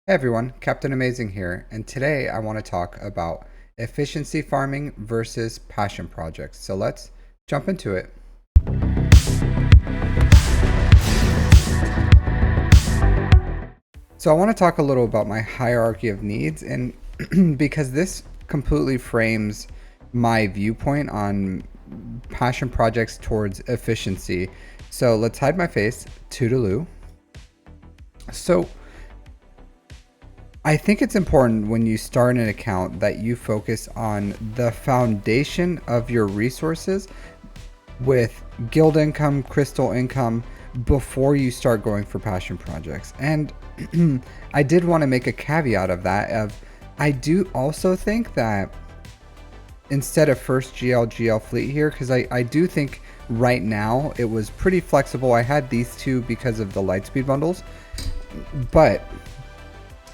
Hey everyone, Captain Amazing here, and today I want to talk about efficiency farming versus passion projects. So let's jump into it. So I want to talk a little about my hierarchy of needs, and because this completely frames my viewpoint on passion projects towards efficiency. So let's hide my face, toodaloo. So I think it's important when you start an account that you focus on the foundation of your resources with guild income, crystal income before you start going for passion projects. And I did want to make a caveat of that I do also think that instead of first GL fleet here, because I do think right now it was pretty flexible. I had these two because of the lightspeed bundles, but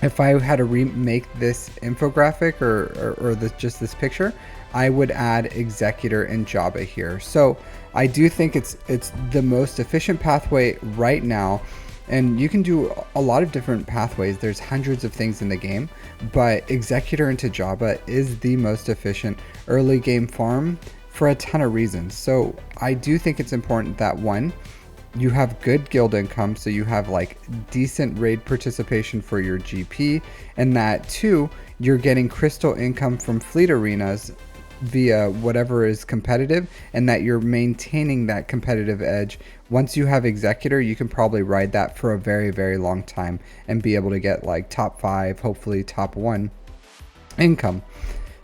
if I had to remake this infographic or just this picture, I would add Executor and Jabba here. So I do think it's the most efficient pathway right now. And you can do a lot of different pathways. There's hundreds of things in the game, but Executor into Jabba is the most efficient early game farm for a ton of reasons. So I do think it's important that one, you have good guild income, so you have like decent raid participation for your GP, and that two, you're getting crystal income from fleet arenas via whatever is competitive, and that you're maintaining that competitive edge. Once you have Executor, you can probably ride that for a very, very long time and be able to get like top 5, hopefully top 1 income.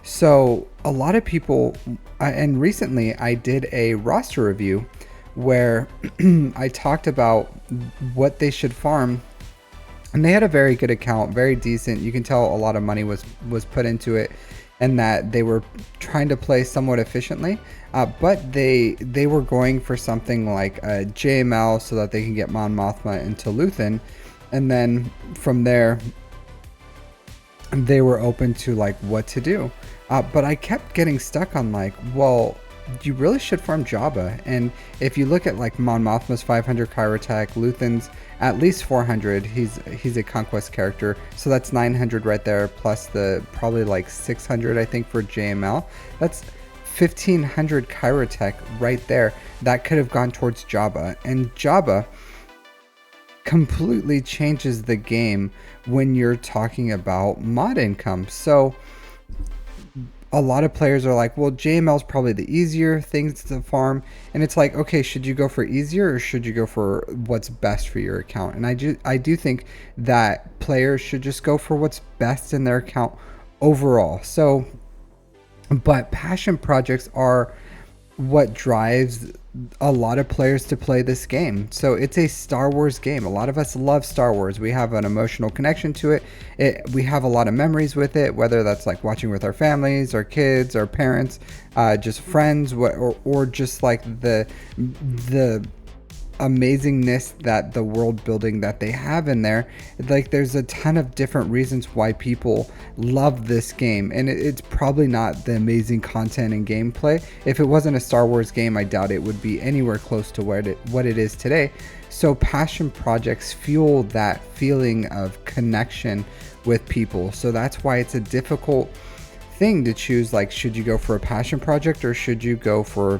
So a lot of people, and recently I did a roster review where I talked about what they should farm, and they had a very good account, very decent. You can tell a lot of money was put into it, and that they were trying to play somewhat efficiently, but they were going for something like a JML so that they can get Mon Mothma into Luthen, and then from there they were open to like what to do. But I kept getting stuck on like, well, you really should farm Jabba. And if you look at like Mon Mothma's 500 Kyrotech, Luthen's at least 400. He's a conquest character, so that's 900 right there, plus the probably like 600 I think for JML. That's 1500 Kyrotech right there that could have gone towards Jabba, and Jabba completely changes the game when you're talking about mod income. So a lot of players are like, well, JML is probably the easier things to farm, and it's like, okay, should you go for easier or should you go for what's best for your account? And I do think that players should just go for what's best in their account overall. So, but passion projects are what drives a lot of players to play this game. So it's a Star Wars game. A lot of us love Star Wars. We have an emotional connection to it. We have a lot of memories with it, whether that's like watching with our families, our kids, our parents, just friends, or just like the amazingness that the world building that they have in there. Like there's a ton of different reasons why people love this game, and it's probably not the amazing content and gameplay. If it wasn't a Star Wars game, I doubt it would be anywhere close to what it is today. So passion projects fuel that feeling of connection with people. So that's why it's a difficult thing to choose, like, should you go for a passion project or should you go for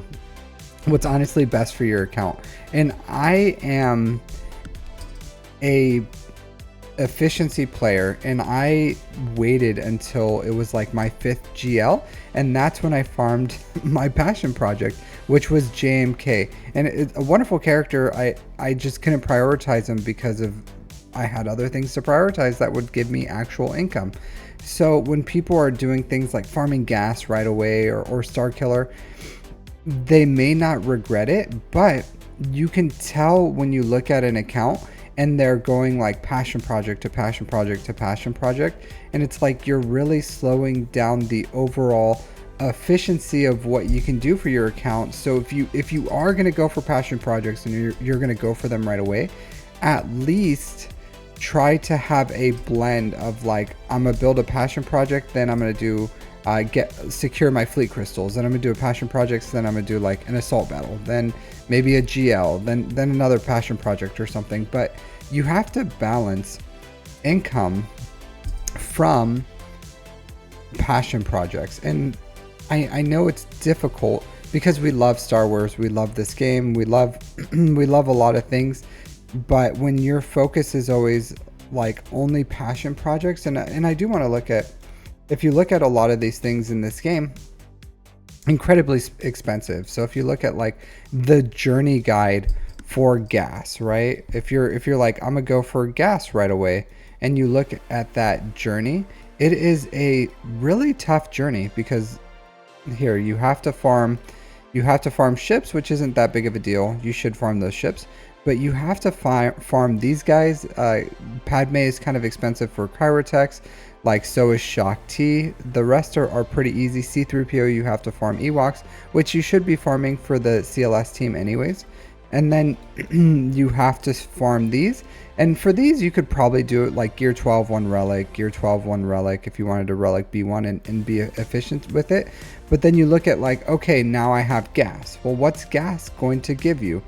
what's honestly best for your account? And I am a efficiency player, and I waited until it was like my 5th GL, and that's when I farmed my passion project, which was JMK. And it's a wonderful character. I just couldn't prioritize him because of I had other things to prioritize that would give me actual income. So when people are doing things like farming gas right away or Star Killer, they may not regret it, but you can tell when you look at an account and they're going like passion project to passion project to passion project, and it's like you're really slowing down the overall efficiency of what you can do for your account. So if you are going to go for passion projects and you're going to go for them right away, at least try to have a blend of like, I'm gonna build a passion project, then I'm gonna do secure my fleet crystals, then I'm gonna do a passion project, so then I'm gonna do like an assault battle, then maybe a GL, then another passion project or something. But you have to balance income from passion projects. And I know it's difficult because we love Star Wars, we love this game, we love we love a lot of things, but when your focus is always like only passion projects, and I do want to look at, if you look at a lot of these things in this game, incredibly expensive. So if you look at like the journey guide for gas, right? If you're like, I'm gonna go for gas right away, and you look at that journey, it is a really tough journey because here you have to farm ships, which isn't that big of a deal. You should farm those ships, but you have to farm these guys. Padme is kind of expensive for Kyrotex, like so is Shaak Ti. The rest are pretty easy. C-3PO, you have to farm Ewoks, which you should be farming for the CLS team anyways. And then you have to farm these. And for these, you could probably do it like Gear 12 1 Relic, Gear 12 1 Relic if you wanted to Relic B1 and be efficient with it. But then you look at like, okay, now I have gas. Well, what's gas going to give you?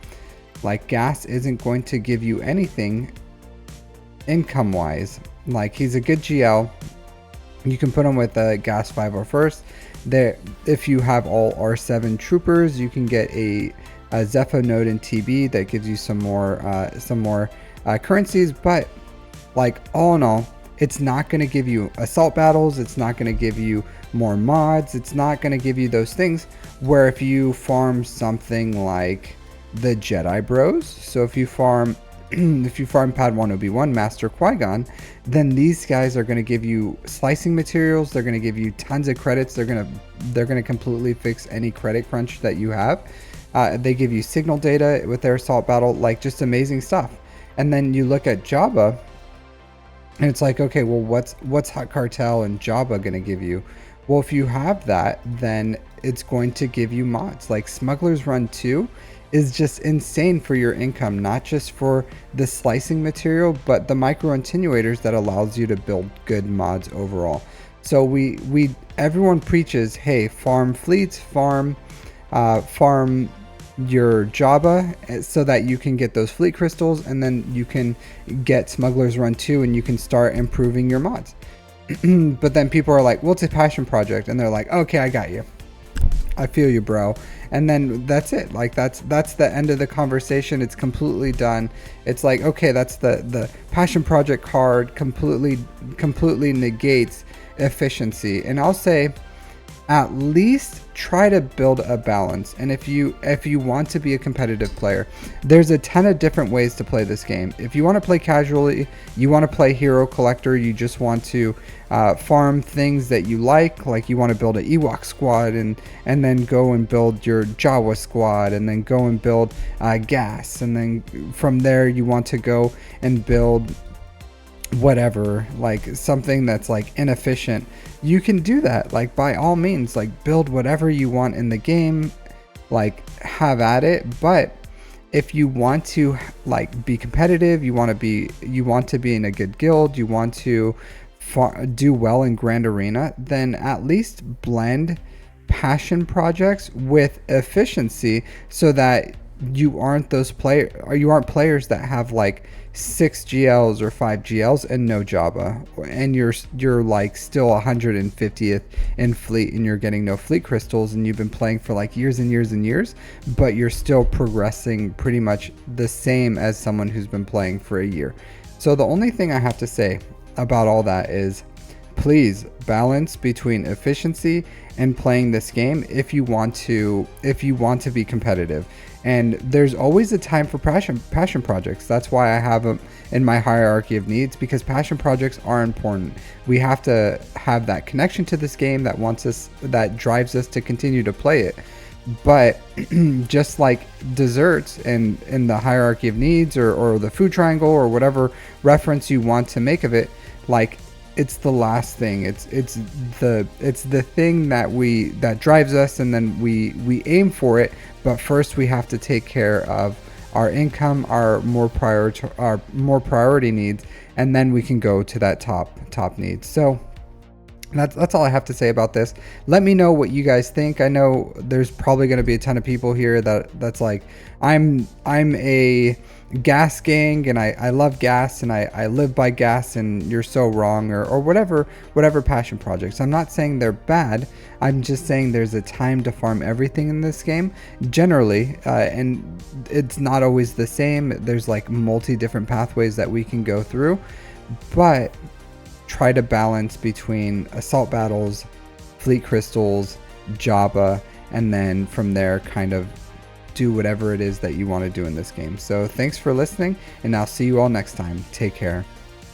Like, gas isn't going to give you anything income-wise. Like, he's a good GL. You can put him with gas 501st. There, if you have all R7 troopers, you can get a Zepho node in TB that gives you some more currencies. But like, all in all, it's not going to give you assault battles. It's not going to give you more mods. It's not going to give you those things where if you farm something like the Jedi Bros, so if you farm Padawan Obi-Wan, Master Qui-Gon, then these guys are going to give you slicing materials. They're going to give you tons of credits. They're going to completely fix any credit crunch that you have. They give you signal data with their assault battle, like just amazing stuff. And then you look at Jabba, and it's like, okay, well, what's Hut Cartel and Jabba going to give you? Well, if you have that, then it's going to give you mods. Like Smuggler's Run 2 is just insane for your income, not just for the slicing material, but the micro attenuators that allows you to build good mods overall. So everyone preaches, hey, farm fleets, farm your Jabba so that you can get those fleet crystals, and then you can get Smuggler's Run 2 and you can start improving your mods. But then people are like, well, it's a passion project, and they're like, okay, I got you, I feel you, bro. And then that's it. Like that's the end of the conversation. It's completely done. It's like, okay, that's the passion project card completely negates efficiency. And I'll say, at least try to build a balance. And if you want to be a competitive player, there's a ton of different ways to play this game. If you want to play casually, you want to play hero collector, you just want to farm things that you like you want to build an Ewok squad and then go and build your Jawa squad and then go and build gas, and then from there you want to go and build whatever, like something that's like inefficient, you can do that. Like, by all means, like build whatever you want in the game, like have at it. But if you want to like be competitive, you want to be in a good guild, you want to do well in Grand Arena, then at least blend passion projects with efficiency so that you aren't players that have like 6 GLs or 5 GLs and no Jabba, and you're like still 150th in fleet and you're getting no fleet crystals, and you've been playing for like years and years and years, but you're still progressing pretty much the same as someone who's been playing for a year. So the only thing I have to say about all that is, please balance between efficiency and playing this game if you want to be competitive. And there's always a time for passion projects. That's why I have them in my hierarchy of needs, because passion projects are important. We have to have that connection to this game that drives us to continue to play it. But just like desserts and in the hierarchy of needs or the food triangle or whatever reference you want to make of it, like, it's the last thing. It's the thing that drives us, and then we aim for it. But first we have to take care of our income, our more priority needs, and then we can go to that top needs. So That's all I have to say about this. Let me know what you guys think. I know there's probably going to be a ton of people here that's like, I'm a gas gang and I love gas and I live by gas and you're so wrong, or whatever passion projects. I'm not saying they're bad. I'm just saying there's a time to farm everything in this game generally, and it's not always the same. There's like multi different pathways that we can go through, but try to balance between assault battles, fleet crystals, Jabba, and then from there kind of do whatever it is that you want to do in this game. So thanks for listening, and I'll see you all next time. Take care.